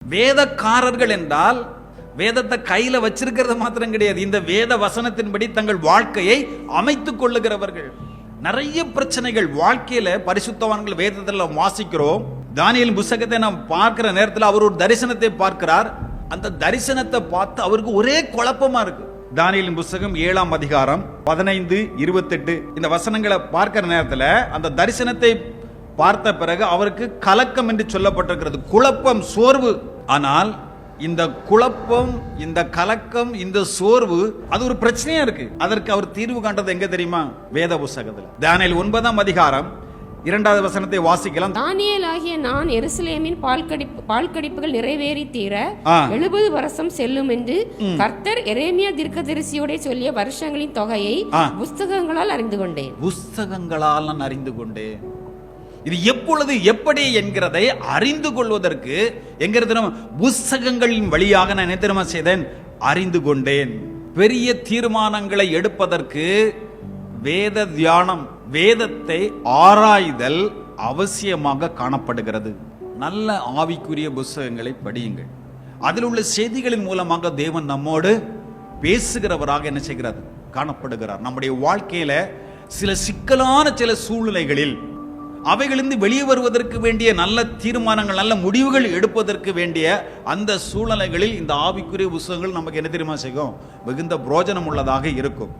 வேதக்காரர்கள் என்றால் வேதத்தை கையில வச்சிருக்கிறது மாத்திரம் கிடையாது, இந்த வேத வசனத்தின்படி தங்கள் வாழ்க்கையை அமைத்துக் கொள்ளுகிறவர்கள். நிறைய பிரச்சனைகள் வாழ்க்கையில பரிசுத்தவான்கள் வேதத்துல வாசிக்கிறோம். தானியேல் புத்தகத்தை நாம் பார்க்கிற நேரத்தில் அவர் ஒரு தரிசனத்தை பார்க்கிறார். அந்த தரிசனத்தை பார்த்து அவருக்கு ஒரே குழப்பமா இருக்கு. தானியேலின் புத்தகம் 7ஆம் அதிகாரம் 15, 28 இந்த வசனங்களை பார்க்கிற நேரத்தில் அந்த தரிசனத்தை பார்த்த பிறகு அவருக்கு கலக்கம் என்று சொல்லப்பட்டிருக்கிறது. குழப்பம், சோர்வு. ஆனால் இந்த குழப்பம், இந்த கலக்கம், இந்த சோர்வு அது ஒரு பிரச்சனையா இருக்கு. அதற்கு அவர் தீர்வு காண்றது எங்க தெரியுமா? வேத புத்தகத்தில். தானியேல் 9ஆம் அதிகாரம் 2வது வசனத்தை வாசிக்கலாம். தானியேல் ஆகிய நான் எருசலேமின் பால்கடிப்புகள் நிறைவேறி தீர 70 வருஷம் செல்லும் என்று கர்த்தர் எரேமியா தீர்க்கதரிசியோட சொல்லிய வருஷங்களின் தொகையை புஸ்தகங்களால் அறிந்து கொண்டேன். புஸ்தகங்களால் நான் அறிந்து கொண்டேன். இது எப்பொழுது எப்படி என்கிறதை அறிந்து கொள்வதற்கு என்கிறது புஸ்தகங்களின் வழியாக நான் என்ன தெரியுமா செய்தேன்? அறிந்து கொண்டேன். பெரிய தீர்மானங்களை எடுப்பதற்கு வேத தியானம், வேதத்தை ஆராய்தல் அவசியமாக காணப்படுகிறது. நல்ல ஆவிக்குரிய புஸ்தகங்களை படியுங்கள். அதில் உள்ள செய்திகளின் மூலமாக தேவன் நம்மோடு பேசுகிறவராக என்ன செய்கிறார்? காணப்படுகிறார். நம்முடைய வாழ்க்கையில சில சிக்கலான சில சூழ்நிலைகளில் அவைகளிலிருந்து வெளியே வருவதற்கு வேண்டிய நல்ல தீர்மானங்கள், நல்ல முடிவுகள் எடுப்பதற்கு வேண்டிய அந்த சூழ்நிலைகளில் இந்த ஆவிக்குரிய புஸ்தகங்கள் நமக்கு என்ன தெரியுமா செய்யும்? மிகுந்த பிரயோஜனம் உள்ளதாக இருக்கும்.